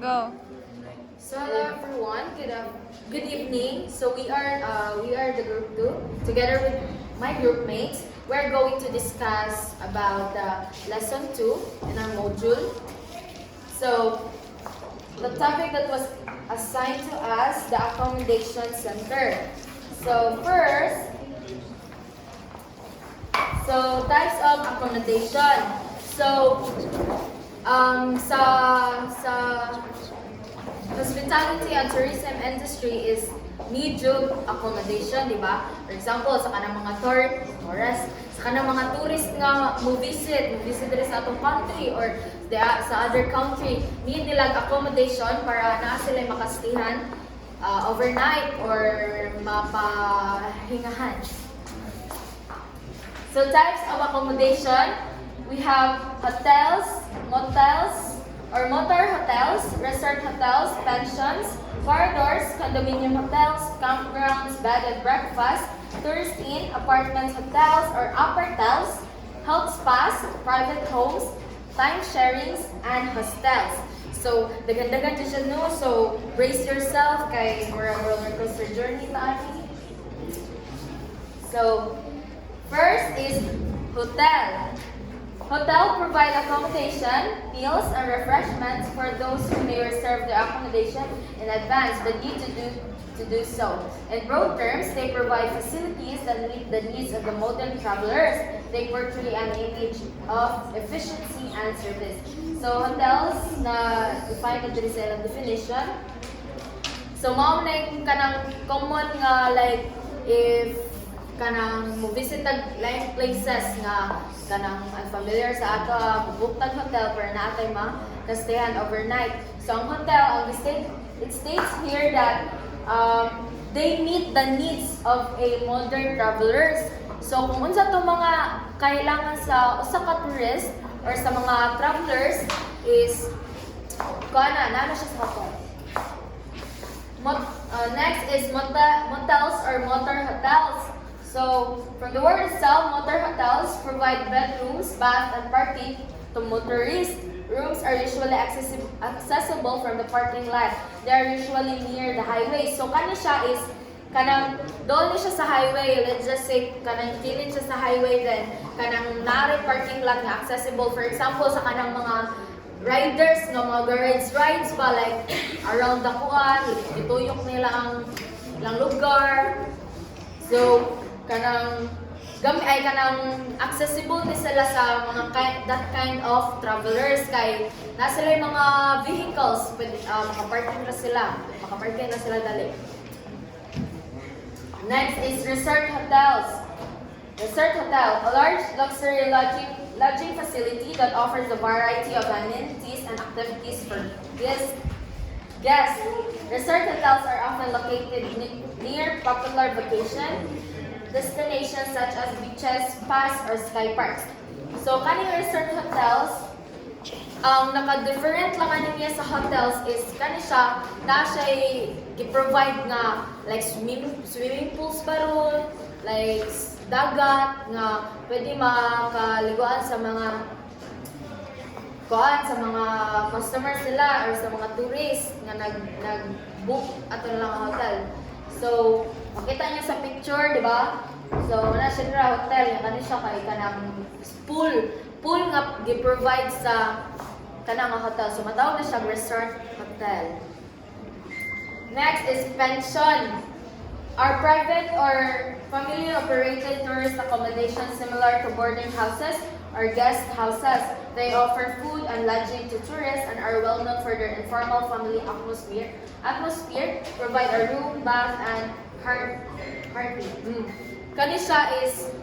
Go. So hello everyone, good evening. So we are the group 2 together with my group mates. We're going to discuss about the lesson 2 in our module. So the topic that was assigned to us, the accommodation center. So first, types of accommodation. So sa hospitality and tourism industry is need job accommodation, di ba? For example, sa kanang mga tourist, sa kanang mga tourist nga mo-visit diri sa atong country or sa other country, need nila accommodation para naa sila makastihan overnight or mapahingahan. So types of accommodation, we have hotels, motels, or motor hotels, resort hotels, pensions, corridors, condominium hotels, campgrounds, bed and breakfast, tourist inn, apartments, hotels, or uppertels, health spas, private homes, time sharings, and hostels. So, dagan-dagan dyan siya, no? So, brace yourself kay murag roller coaster journey tayo. So, first is hotel. Hotel provide accommodation, meals, and refreshments for those who may reserve their accommodation in advance but need to do so. In broad terms, they provide facilities that meet the needs of the modern travelers. They portray an image of efficiency and service. So hotels na define na diri sa ilang definition. So mao na yung kanang common nga like if kanang mo-visit like places nga kanang unfamiliar sa ato, book tag hotel para naatay makastayan overnight. So ang hotel, it states here that they meet the needs of a modern travelers. So kung unsa to mga kailangan sa usa ka tourist or sa mga travelers is kuana na siya sa hotel. Next is motels or motor hotels. So, from the word itself, motor hotels provide bedrooms, bath, and parking to motorists. Rooms are usually accessible from the parking lot. They are usually near the highway. So, kani siya is, kanang, doon siya sa highway. Let's just say, kanang kilin siya sa highway, then kanang nari parking lot na accessible. For example, sa kanang mga riders, nga mga rides pa, like, around the kuan, ituyok nila ang lugar. So, kanang accessible ni sila sa mga that kind of travelers kay na sila yung mga vehicles pwede makaparking na sila dali. Next is resort hotels. Resort hotel, a large luxury lodging facility that offers a variety of amenities and activities for guests. Resort hotels are often located near popular vacation destinations such as beaches, spas, or sky parks. So, kaning resort hotels, naka-different lang niya sa hotels is kani siya, na siya i-provide nga like swimming pools pa ron, like dagat, nga pwede makaliguan sa mga customers nila or sa mga tourists nga nag-book ato lang ang hotel. So, makita niyo sa picture, di ba? So, wala siya na hotel. Yung kani siya kay kanang pool nga gi-provide sa kanang hotel. So, matawag na siya resort hotel. Next is pension. Are private or family-operated tourist accommodations similar to boarding houses or guest houses. They offer food and lodging to tourists and are well known for their informal family atmosphere. Provide a room, bath, and party. Kani siya is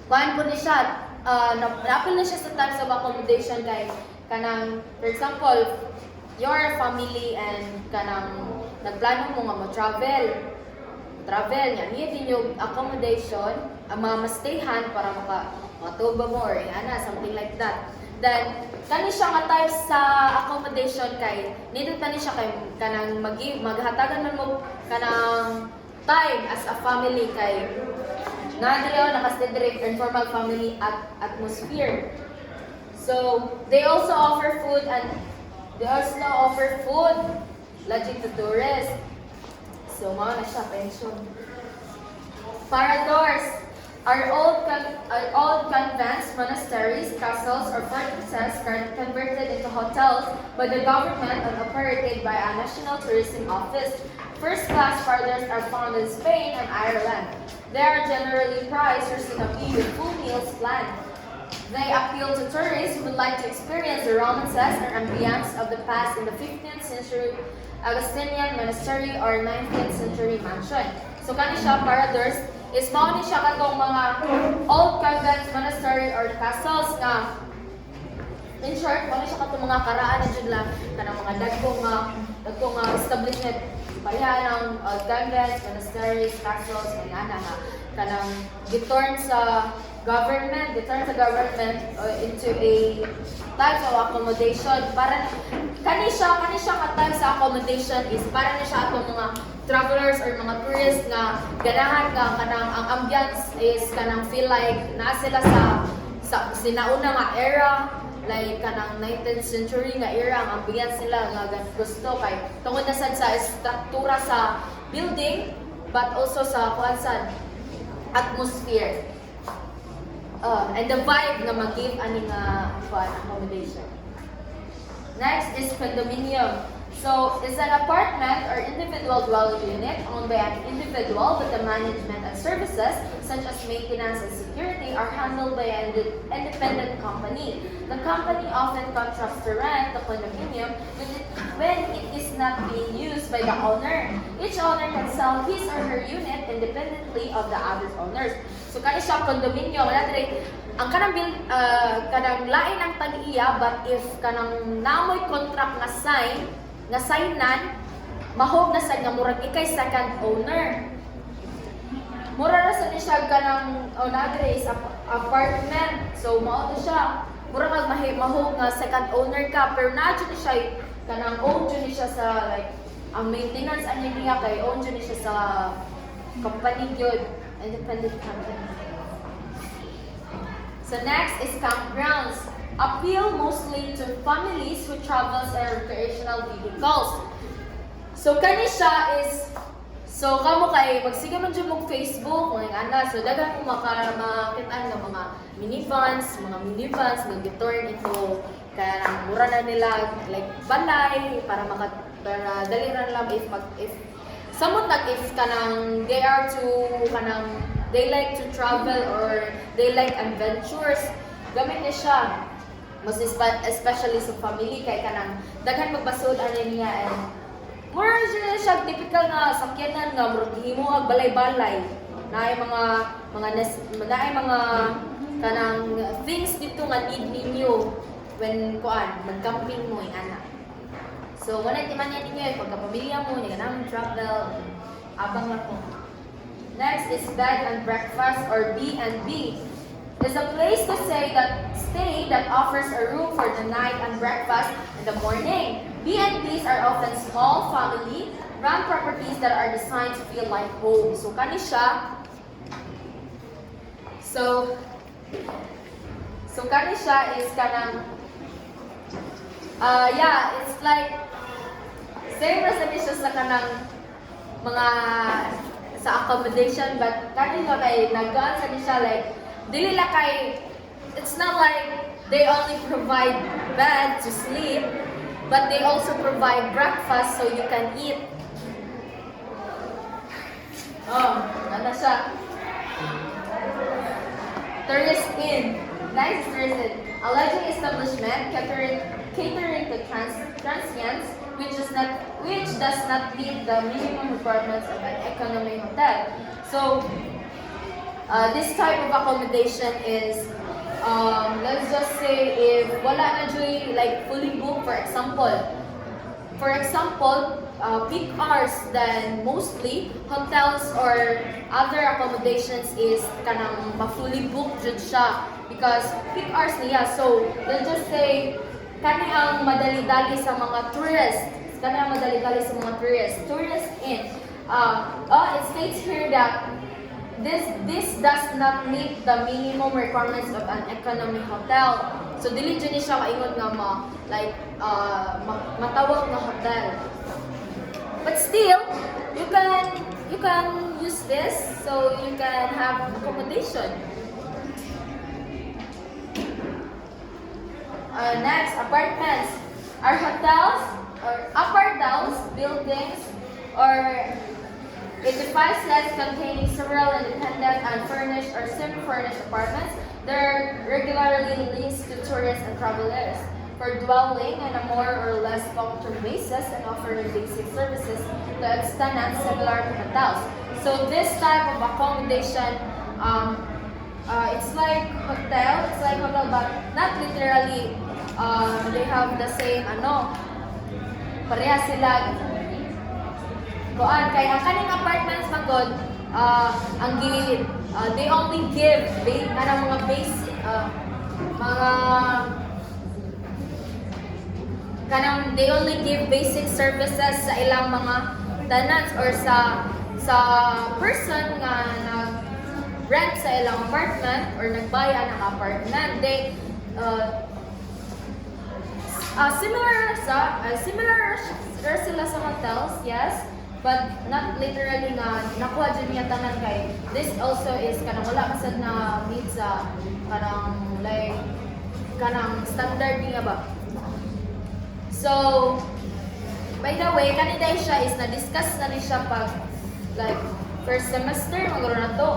kuan po ni siya napil na siya sa types of accommodation kay kanang for example your family and kanang nagplano mo nga mo travel niya din yung accommodation ma-stayhan para makatuba mo or something like that. Then, kani siya nga type sa accommodation kay needed pa ni siya kay kanang maghatagan man mo kanang time as a family kay nakastay direct informal family atmosphere. So, they also offer food and They also offer food, lodging to tourists. So, mga na siya, pension. Paradors are old convents, monasteries, castles, or fortresses converted into hotels by the government and operated by a national tourism office. First-class paradors are found in Spain and Ireland. They are generally priced reasonably with full meals planned. They appeal to tourists who would like to experience the romances and ambience of the past in the 15th century Augustinian monastery or 19th century mansion. So kani siya paradors is mao ni siya katong mga old convents, monastery or castles nga in short mao ni siya katong mga karaan ni jud lang kanang mga dagkong establishment bayan ng convents, monasteries, castles nga na kanang giturn sa government into a type of accommodation para kani siya ka type sa accommodation is para na siya atong mga travelers or mga tourists nga ganahan ka kanang ang ambience is kanang feel like naa sila sa sinauna nga era like kanang 19th century nga era ang ambience nila nga gusto kay tungod na sad sa struktura sa building but also sa kuansan atmosphere. And the vibe na mag-give ani nga accommodation. Next is condominium. So, it's an apartment or individual dwelling unit owned by an individual, but the management and services, such as maintenance and security, are handled by an independent company. The company often contracts to rent the condominium when it is not being used by the owner. Each owner can sell his or her unit independently of the other owners. So, kani siya condominium, ang kanang lain ang tag-iya, but if kanang namoy contract nga signan, mahog na sad nga murag ikay second owner. Mura ra sa ni siya kanang is apartment. So mao to siya. Mura kag mahog nga second owner ka pero na jud ni siya kanang own jud ni siya sa like ang maintenance ani niya kay own jud ni siya sa company gyud, independent company. So next is campgrounds. Appeal mostly to families who travels in recreational vehicles. So kani siya is so kamo kay magsige man jud mo Facebook mga ana so daghan mo makita nga mga minivans nga giturn ito kaya mura na nila like balay para dali ra lang if samot if kanang they like to travel or they like adventures gamit ni siya. Mas especially sa family kay kanang daghan magbasod ani niya and more siya typical nga sakyanan nga murag himo ag balay-balay naay mga kanang things dito nga need ninyo when mag-camping mo ana. So wala ti man ninyo pagka-pamilya mo ni kanang travel abang na po. Next is bed and breakfast or B&B. Is a place to stay that offers a room for the night and breakfast in the morning. B&Bs are often small, family-run properties that are designed to feel like home. So, kani siya. So kani siya is kanang, it's like, same as siya sa kanang mga sa accommodation, but kani siya kay nag-gaan sa siya like, dili la kay it's not like they only provide bed to sleep but they also provide breakfast so you can eat. Ano siya? Tourist Inn. Nice tourist inn. A lodging establishment catering to transients which does not meet the minimum requirements of an economy hotel. So this type of accommodation is, let's just say if wala na dyan, like fully booked, for example, peak hours, then mostly hotels or other accommodations is kanang ma-fully booked dyan siya because peak hours niya. So let's just say kani ang madali-dali sa mga tourists. Tourist in. It states here that this does not meet the minimum requirements of an economy hotel. So dili jud ni siya kaingon nga matawag na hotel. But still, you can use this so you can have accommodation. Next, apartments. Are hotels or apartments, buildings, or edifices containing several independent, unfurnished, or semi-furnished apartments that are regularly leased to tourists and travelers for dwelling on a more or less long-term basis and offering basic services to its tenants similar to hotels. So this type of accommodation, it's like hotel, but not literally. They have the same pareha sila kuan kay ang kaning apartments magod they only give mga basic they only give basic services sa ilang mga tenants or sa person nga nag-rent sa ilang apartment or nagbaya ng apartment. They similar sila sa hotels, yes, but not literally nga nakuha dyan niya tanan kay this also is kanang wala kasad na meet sa kanang standard niya ba. So by the way, kanina siya is na-discuss na ni siya pag like first semester magro na to.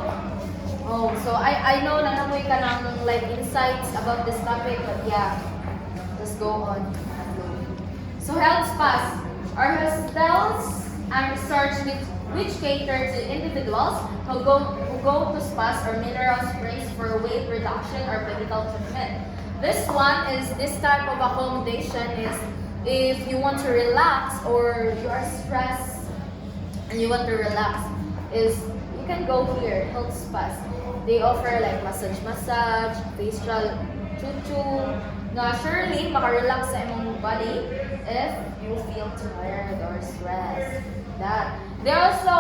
Oh, so I know na namoy ka ng like insights about this topic, but yeah, let's go on. So health spas are hostels and resorts which cater to individuals who go to spas or mineral springs for weight reduction or medical treatment. This type of accommodation is if you want to relax or you are stressed and you want to relax, is you can go here, health spas. They offer like massage, facial, chuchu, na surely makarelax sa imong body if you feel tired or stressed. That they also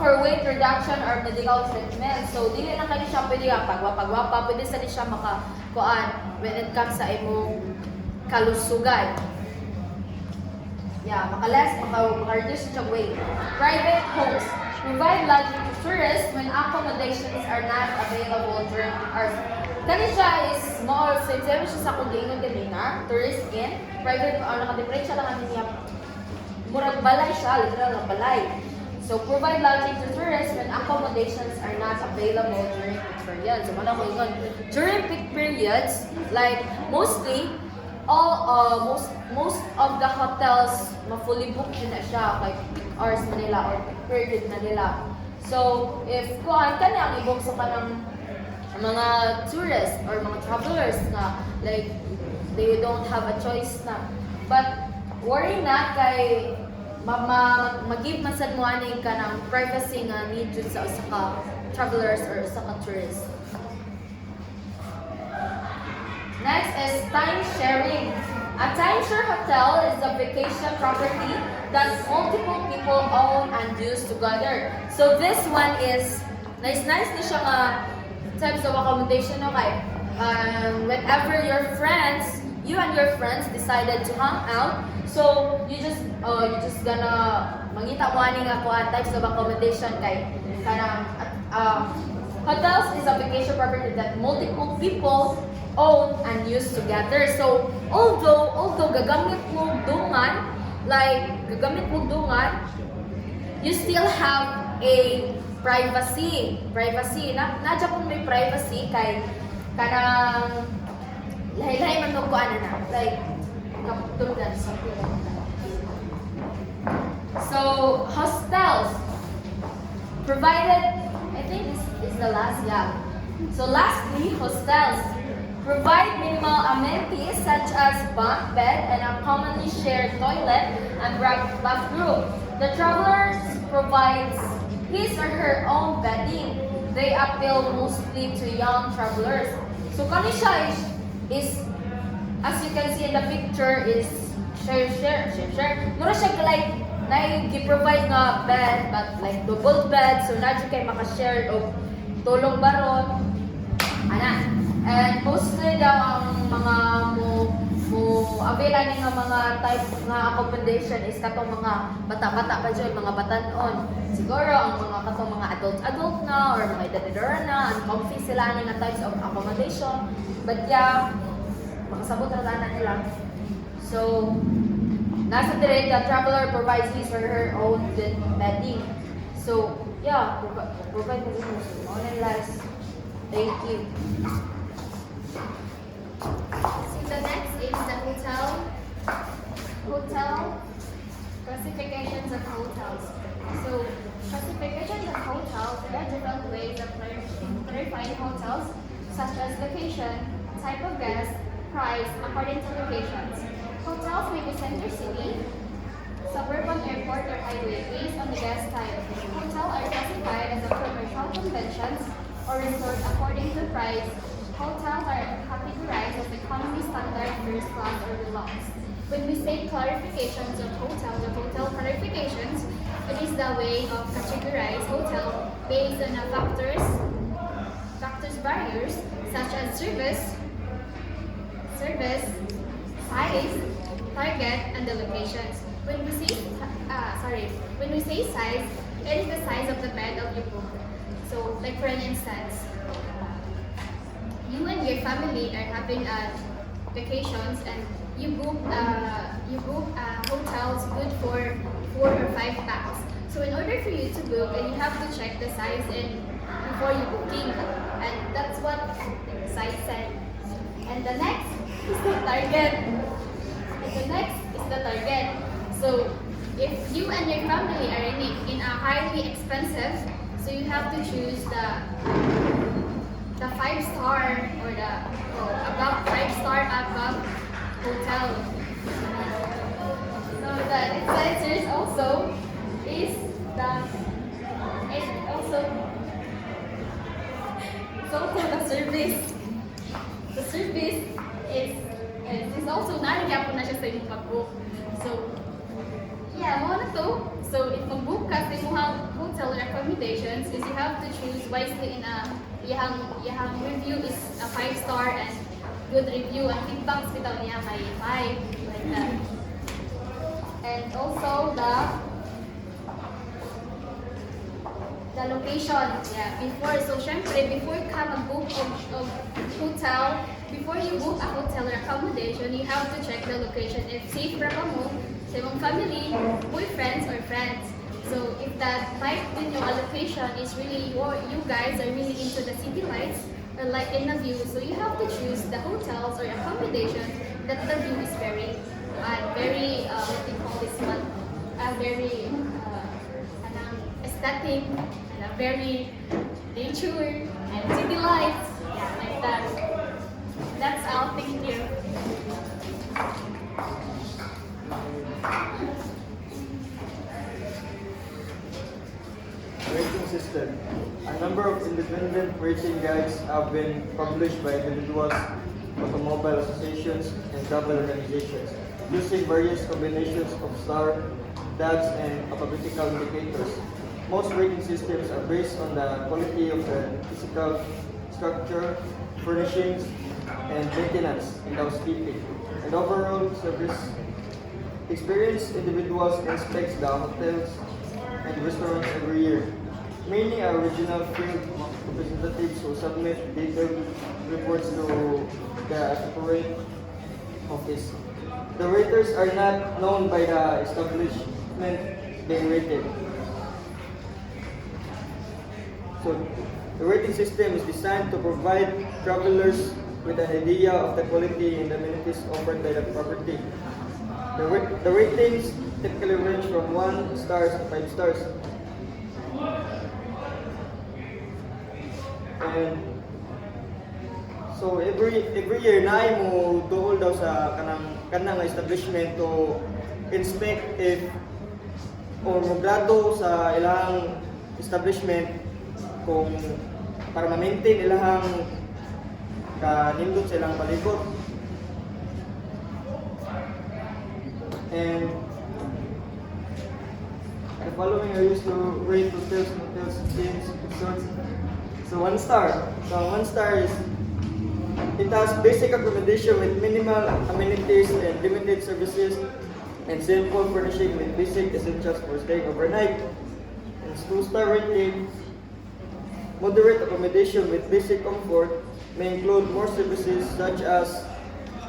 for weight reduction or medical treatment. So dili na kani siya pwede pagwapa, pwede sa siya makakuan when it comes sa imong kalusugan. Yeah, maka-reduce siya weight. Private homes provide lodging to tourists when accommodations are not available during hours. Kani siya is small, so it's siya sa kundingon ganina, tourist in, private, naka-different siya lang niya. Murag balay siya, literal na balay. So provide lodging to tourists when accommodations are not available during peak periods. So wala ko yun. During peak periods, like mostly, most of the hotels ma-fully booked na siya, like peak hours na nila or peak period na nila. So if kuan ka na ang i-book sa kanang mga tourists or mga travelers na like they don't have a choice na, but worry na kay mag-give man sad mo ani ka ng privacy nga need jud sa usa ka travelers or usa ka tourists. Next is time sharing. A timeshare hotel is a vacation property that multiple people own and use together. So this one is nice ni siya nga types of accommodation, okay? Whenever you and your friends decided to hang out, so you just gonna mangita mo ani nga kuan types of accommodation kay kanang hotels is a vacation property that multiple people own and use together. So although gagamit mo dungan, you still have a privacy. Nadya kung may privacy kay kanang lahi-lahi man ko ana na like kaptulgan sa So hostels provided, I think this is the last, yeah. So lastly, hostels provide minimal amenities such as bunk bed and a commonly shared toilet and bathroom. The travelers provides his or her own bedding. They appeal mostly to young travelers. So kani siya is as you can see in the picture is share. Mura siya like gi-provide nga bed, but like double bed, so na kay maka-share og tulong baron. Ana. And mostly daw ang mga mo avail ani nga mga type nga accommodation is katong mga bata-bata pa dyan, mga batanon. Siguro ang mga katong mga adult na or mga edad na, and comfy sila ani nga types of accommodation. But yeah, makasabot na tanan nila. So, nasa dire, the traveler provides his or her own bedding. So, yeah, provide mo din mo. Last. Thank you. So the next is the hotel classifications of hotels. So classifications of hotels, there are different ways of clarifying hotels, such as location, type of guest, price, according to locations. Hotels may be center city, suburban airport or highway based on the guest type. Hotels are classified as a commercial conventions or resort according to price. Hotels are categorized as economy standard, first class, or deluxe. When we say clarifications of hotels, the hotel clarifications, it is the way of categorize hotel based on a factors barriers such as service, size, target, and the locations. When we say size, it is the size of the bed of your book. So, like for an instance, you and your family are having vacations and you book hotels good for 4 or 5 packs. So in order for you to book, and you have to check the size in before you booking, and that's what size said. And the next is the target. So if you and your family are in a highly expensive, so you have to choose the 5-star or the above 5-star above hotel. So the next also is the service. The service is also narigyan na siya sa imong pag-book. So yeah, mo na to. So if mag-book ka sa imong hotel or accommodations, is you have to choose wisely in a Yang review is a 5-star and good review, and feedbacks bitaw niya may 5 like that. And also the location. Yeah, before ka mag-book of hotel, before you book a hotel or accommodation, you have to check the location if safe ra ba mo sa imong family, boyfriends or friends. So if that type in your allocation is really you guys are really into the city lights or like in the view, so you have to choose the hotels or accommodation that the view is very what do you call this one? Very aesthetic and very nature and city lights. Yeah, like that. That's all. Thank you. Rating system. A number of independent rating guides have been published by individuals, automobile associations, and travel organizations, using various combinations of star, DAGs, and alphabetical indicators. Most rating systems are based on the quality of the physical structure, furnishings, and maintenance and housekeeping, and overall service experience. Individuals inspect the hotels and restaurants every year. Many are regional field representatives who submit detailed reports to the corporate office. The raters are not known by the establishment they rated. So, the rating system is designed to provide travelers with an idea of the quality and amenities offered by the property. The ratings typically range from 1 stars to 5 stars. And so every year na mo duol daw sa kanang establishment to inspect if or moglado sa ilang establishment kung para ma-maintain ilang kanindot sa ilang palibot. And the following are used to rate hotels, motels, chains, resorts. So 1 star. So 1 star is it has basic accommodation with minimal amenities and limited services and simple furnishing with basic essentials for staying overnight. And 2 star rating, moderate accommodation with basic comfort may include more services such as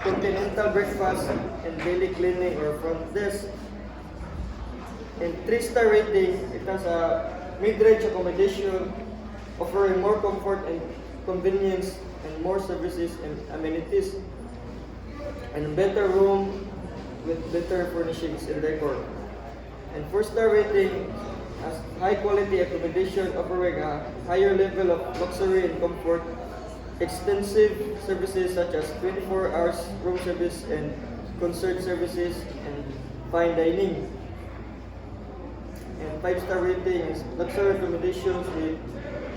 continental breakfast and daily cleaning or front desk. And 3 star rating, it has a mid-range accommodation offering more comfort and convenience and more services and amenities, and better room with better furnishings and decor. And 4 star rating has high quality accommodation offering a higher level of luxury and comfort, extensive services such as 24 hours room service and concert services and fine dining. And 5 star rating is luxury accommodations with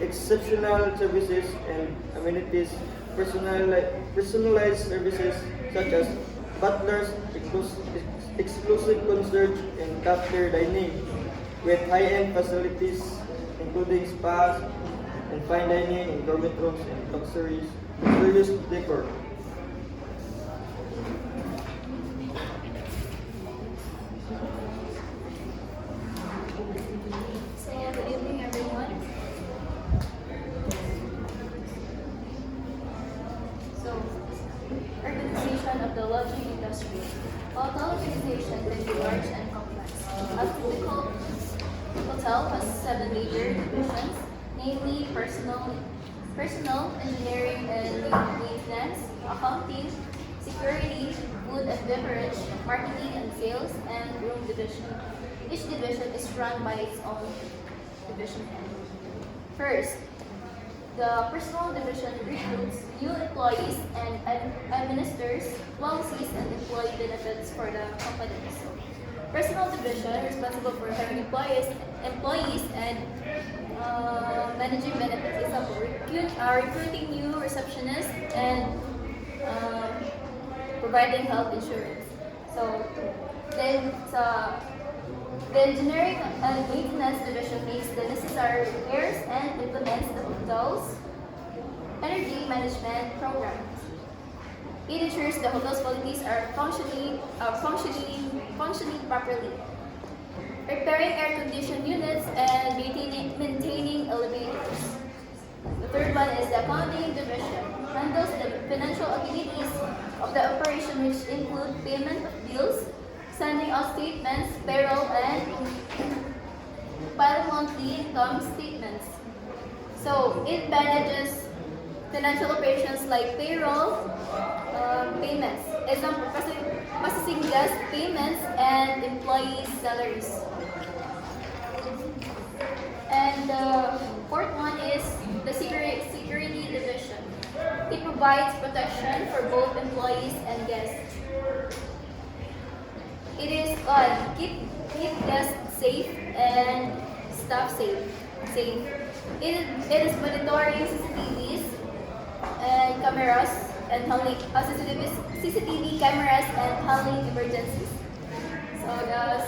exceptional services and amenities, personalized services such as butlers, exclusive concierge, and top-tier dining with high-end facilities including spas and fine dining and gourmet rooms and luxurious decor. So, good evening, everyone. So, urbanization of the lodging industry. Hotel organization can be large and complex. A typical hotel has 7 major divisions, namely personal, engineering and maintenance, accounting, security, food and beverage, marketing and sales, and room division. Each division is run by its own division head. First, the personal division recruits new employees and administers policies and employee benefits for the companies. Personal division responsible for hiring employees and managing benefits. Example, recruiting new receptionists and providing health insurance. The engineering and maintenance division makes the necessary repairs and implements the hotel's energy management programs. It ensures the hotel's facilities are functioning properly. Repairing air-conditioned units and maintaining elevators. The third one is the accounting division. Handles the financial activities of the operation, which include payment of bills, sending out statements, payroll, and filing monthly income statements. So it manages financial operations like payroll, payments, example, processing guest payments and employee salaries. And the fourth one is the security division. It provides protection for both employees and guests. It is keep guests safe and staff safe. It is monitoring CCTVs and cameras and handling CCTV cameras and handling emergencies. So the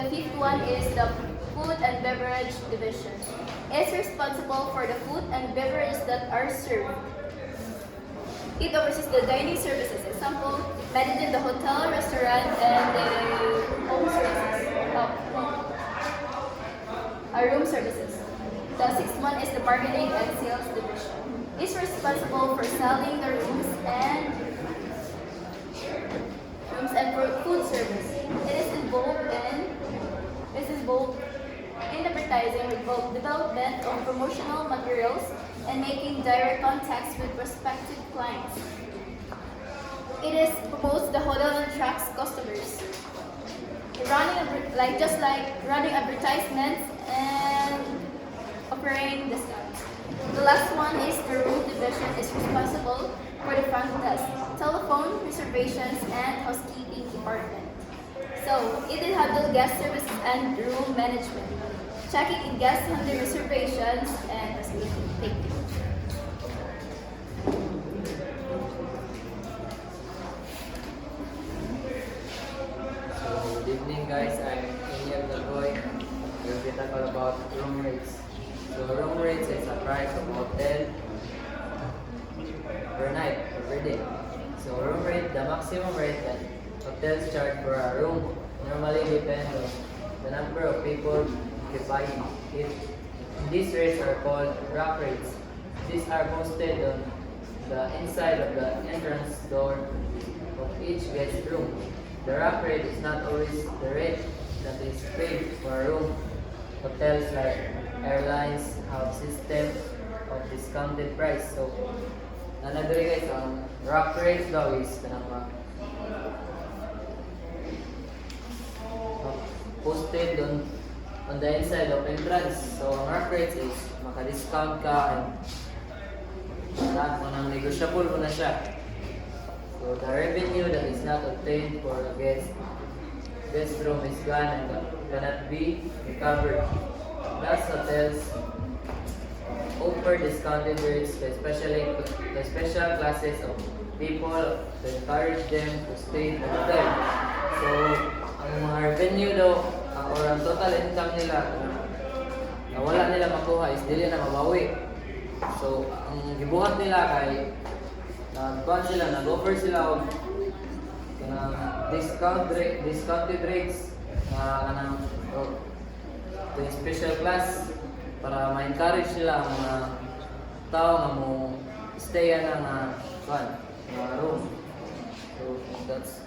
fifth one is the food and beverage division. It's responsible for the food and beverages that are served. It oversees the dining services, example, managing the hotel, restaurant, and the home services. Room services. The sixth one is the marketing and sales division. It's responsible for selling the rooms and for food service. It is involved in advertising, development of promotional materials, and making direct contacts with prospective clients. It is promotes the hotel and attracts customers. Running advertisements and offering discounts. The last one is the room division is responsible for the front desk, telephone reservations, and housekeeping department. So it will handle guest services and room management, checking in guest handle reservations and housekeeping. Thank you. guys, I'm Inyel Dagoy. We'll be talking about room rates. So room rates is a price of hotel per night or per day. So room rate, the maximum rate that hotels charge for a room normally depends on the number of people occupying it. These rates are called rack rates. These are posted on the inside of the entrance door of each guest room. The rack rate is not always the rate that is paid for a room. Hotels like airlines have system of discounted price. So, nanagari guys, ang rack rate daw is kanang posted on the inside of entrance. So, ang rack rate is maka-discount ka and lahat mo nang negotiable mo na siya. So the revenue that is not obtained for a guest room is gone and cannot be recovered. Thus, hotels offer discounted rates to special classes of people to encourage them to stay in the hotel. So, ang mga revenue daw, or ang total income nila na wala nila makuha is dili na mabawi. So, ang gibuhat nila kay nag-offer sila og discounted rates to special class para ma-encourage sila ang mga tao nga mo stay ng room. So, that's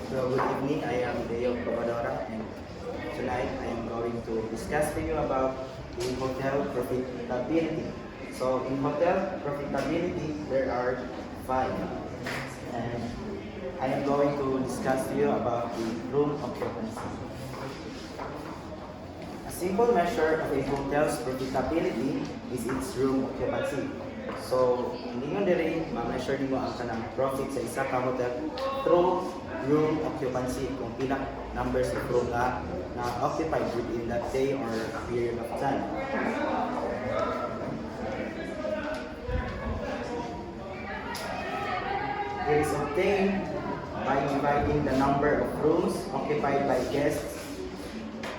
So good evening, I am Deo Promadora, and tonight I am going to discuss with you about the hotel profitability. So in hotel profitability, there are 5, and I am going to discuss with you about the room occupancy. A simple measure of a hotel's profitability is its room occupancy. So, hindi nyo diri ma-measure nyo ang kanang profit sa isa ka hotel through room occupancy, kung pila numbers of room na occupied within that day or a period of time. It is obtained by dividing the number of rooms occupied by guests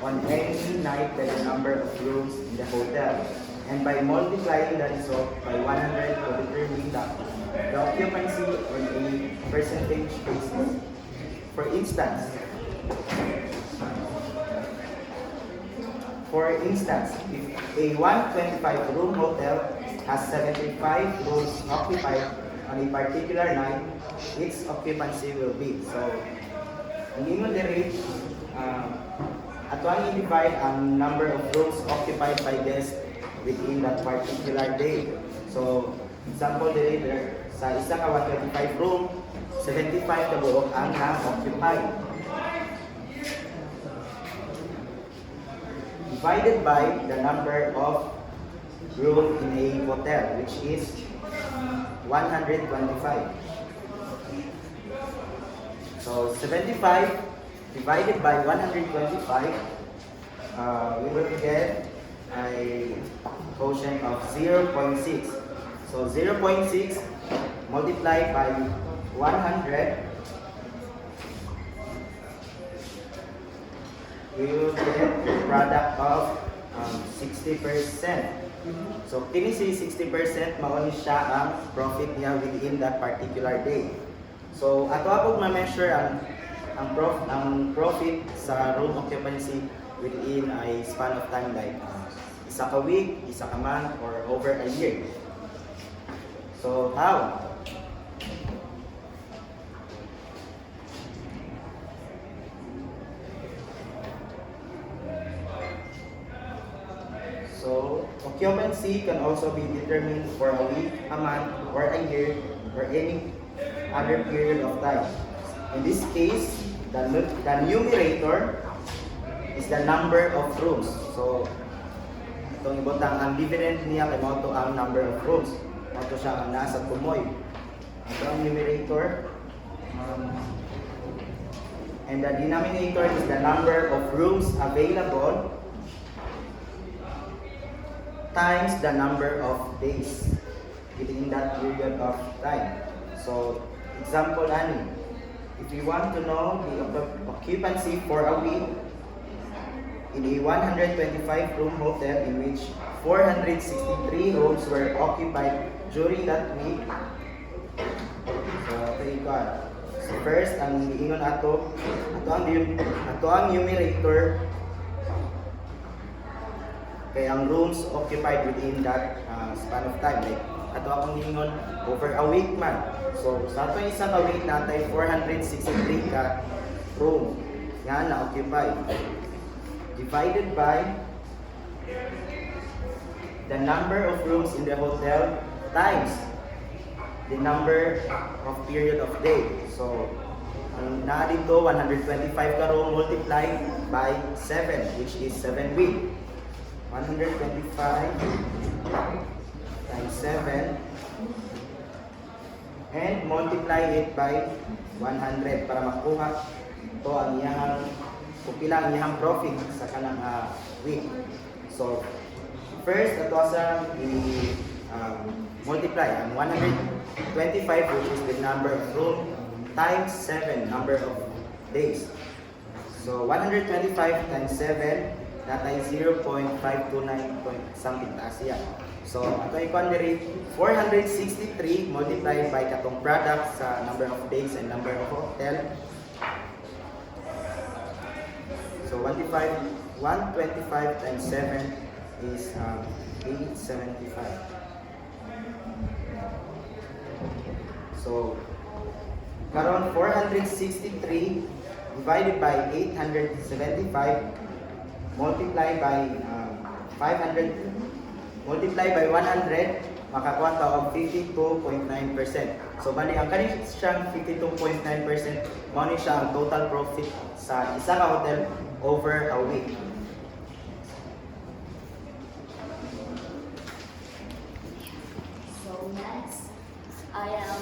on any night by the number of rooms in the hotel, and by multiplying the result by 100 to determine the occupancy on a percentage basis. For instance, if a 125-room hotel has 75 rooms occupied on a particular night, its occupancy will be. So, hindi mo diri at one divide ang number of rooms occupied by guests within that particular day. So, example diri sa isa ka 125 room, 75 ka buok ang na-occupied. Divided by the number of room in a hotel, which is 125. So 75 divided by 125, we will get a quotient of 0.6. So 0.6 multiplied by 100, we will get a product of 60%. So, kini si 60%, mauni siya ang profit niya within that particular day. So, ato apog ma-measure ang profit sa room occupancy within a span of time like isa ka week, isa ka month, or over a year. So, how? So, occupancy can also be determined for a week, a month, or a year, or any other period of time. In this case, the numerator is the number of rooms. So, itong ibutang ang dividend niya kay mo to ang number of rooms. Ito siya ang nasa kumoy. Ito ang numerator. And the denominator is the number of rooms available times the number of days within that period of time. So, example ani, if we want to know the occupancy for a week in a 125-room hotel in which 463 rooms were occupied during that week. So, okay, God. So first, ang giingon ato ang numerator kay ang rooms occupied within that span of time. Like, ato akong giingon over a week man. So, sa ato isang ka week natay 463 ka room nga na-occupied. Divided by the number of rooms in the hotel times the number of period of day. So, ang naa dito 125 ka room multiplied by 7, which is 7 week. 125 times 7 and multiply it by 100 para makuha to ang iyang kung pila ang iyang profit sa kanang week. So, first, ito sa multiply ang 125, which is the number of room, times 7, number of days. So, 125 times 7, that ay 0.529 point something taas yan. So, ito yung diri 463 multiplied by katong product sa number of days and number of hotel. So 125 times 7 is 875. So karon 463 divided by 875 multiplied by 500 multiplied by 100 makakuha ta og 52.9%. So bali ang kani siyang 52.9% mao ni siya ang total profit sa isa ka hotel over a week. So next, I am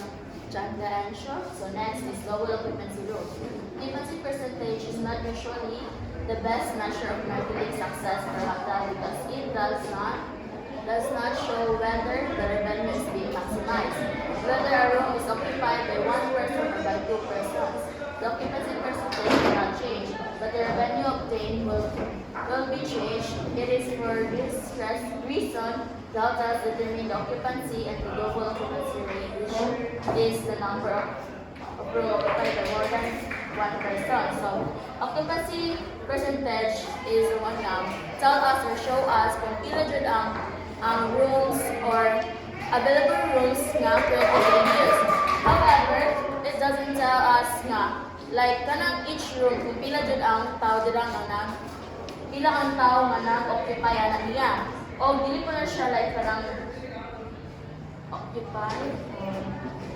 Janda Ansho. So next is global occupancy rule. Occupancy percentage is not usually the best measure of marketing success for a hotel because it does not show whether the revenue is being maximized, whether a room is occupied by one person or by two persons. The occupancy percentage will not change, but the revenue obtained will be changed. It is for this reason the hotels determine the occupancy and the global occupancy rate, which is the number of room occupied by more than one person. So, occupancy percentage is the one now tell us or show us kung pila jud ang rooms or available rooms nga currently being used. However, it doesn't tell us nga like kanang each room kung pila jud ang tao dira nga pila ang tao nga nag-occupy ana niya. O dili ko na siya like kanang occupy.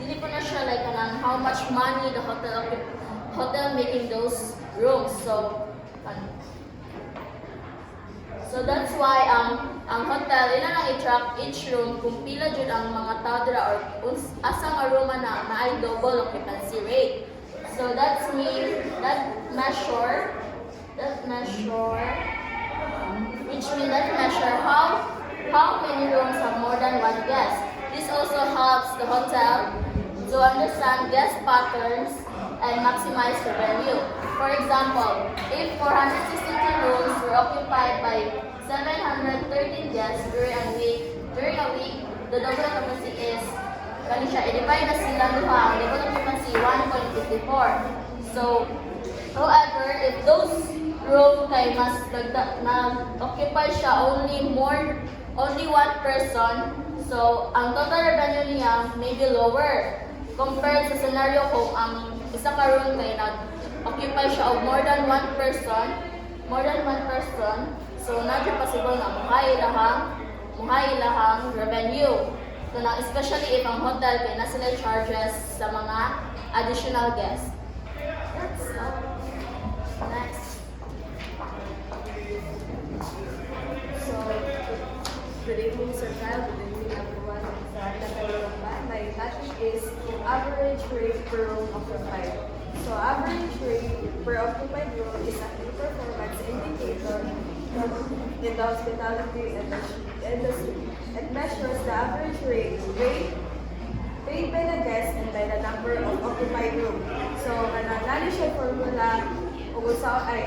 Dili ko na siya like kanang how much money the hotel making those rooms. So that's why ang hotel ila nang i-track each room kung pila jud ang mga tao dira or asa nga room na naay double occupancy rate. So that measure how many rooms have more than one guest. This also helps the hotel to understand guest patterns and maximize revenue. For example, if 462 rooms were occupied by 713 guests during a week, the double occupancy is i-divide na sila duha, ang double occupancy 1.54. So, however, if those rooms kay mas na-occupy siya only one person, so ang total revenue niya may be lower compared sa scenario kung ang isa ka room kay nag-occupy siya of more than one person, so not possible na muhay ilahang revenue. So na especially if ang hotel kay na sila charges sa mga additional guests. That's all. Next. So, good evening, Sir Kyle. Good evening, everyone. My topic is average rate per room occupied. So, average rate per occupied room is a key performance indicator to in the hospitality industry. It measures the average rate paid by the guest and by the number of occupied room. So, kanang siya formula,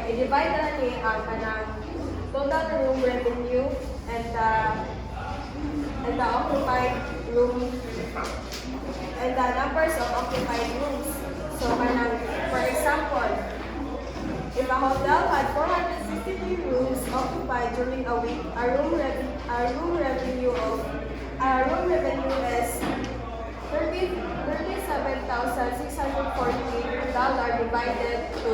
i-divide na ni ang kanang total room revenue and the occupied room and the numbers of occupied rooms. So, for example, if a hotel had 463 rooms occupied during a week, our room revenue is $37,640 divided to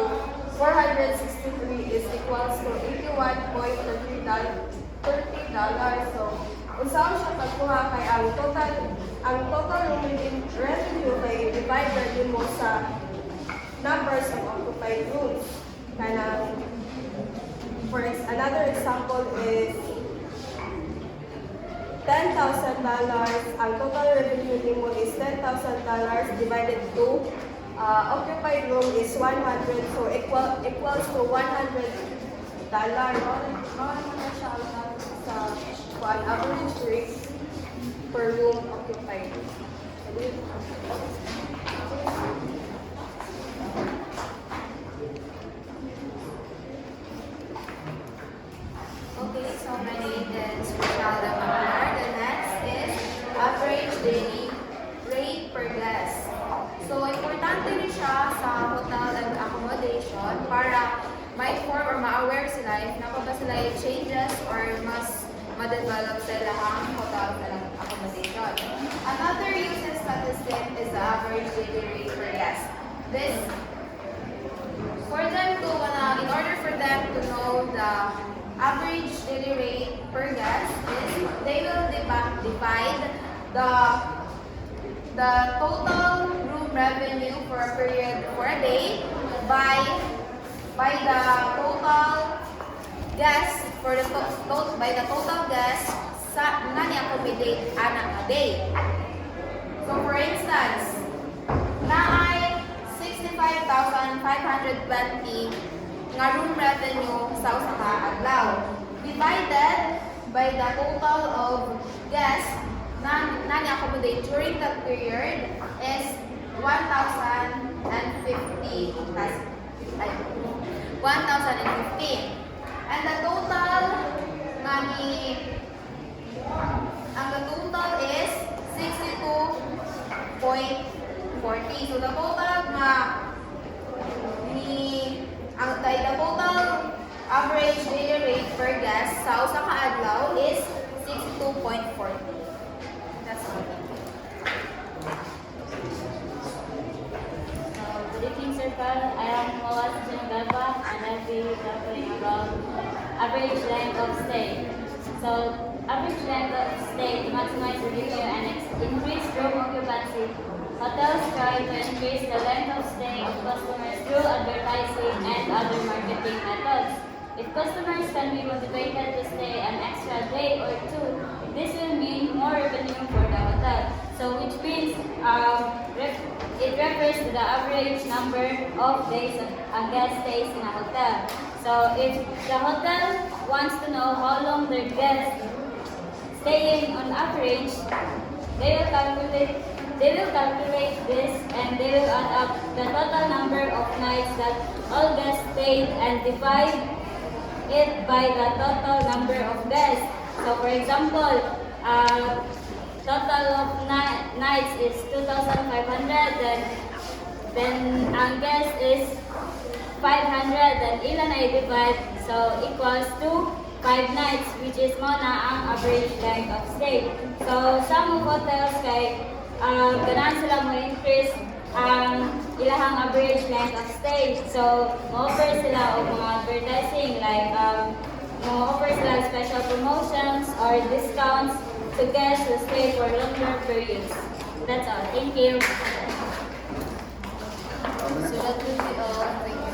463 is equals to $81.30. So, usaw siya pagkuha kay ang total room revenue kay divided din mo sa numbers of occupied rooms. Another example is $10,000. Ang total revenue nimo is $10,000 divided to occupied room is 100, so equals to $100. Sa average rate per room occupied. Okay, so my name is Roshalda Macalar. The next is average daily rate per guest. So, importante rin siya sa hotel and accommodation para ma-inform or ma-aware sila if napaba sila yung changes or mas ma-develop sila ang hotel and accommodation. Another usage statistic is the average daily rate per guest. This, for them to, in order for them to know the average daily rate per guest is they will divide the total room revenue for a period for a day by the total guests for the by the total guests sa nga ni-accommodate ana a day. So for instance, na ay 65,520 nga room revenue sa usa ka adlaw divided by the total of guests na ni-accommodate during that period is 1,050. And the total is 62.40. So the total the total average daily rate per guest sa usa ka adlaw is 62.40. That's all. Good evening, Sir Carl. I am Mawaz Sinagaba, and I'll be talking about average length of stay. So, average length of stay to maximize revenue and increase room occupancy. Hotels try to increase the length of stay of customers through advertising and other marketing methods. If customers can be motivated to stay an extra day or two, this will mean more revenue for the hotel. So, which means it refers to the average number of days a guest stays in a hotel. So, if the hotel wants to know how long their guests staying on average, they will calculate this and they will add up the total number of nights that all guests stayed and divide it by the total number of guests. So, for example, total of nights is 2,500, then ang guest is 500, then ilan ay divide, so equals to 5 nights, which is mo na ang average length of stay. So, some hotels kay ganahan sila mo increase ang ilahang average length of stay. So, ma-offer sila o mga advertising like ma-offer sila special promotions or discounts to guests who stay for longer periods. That's all. Thank you. So that will be all. Thank you.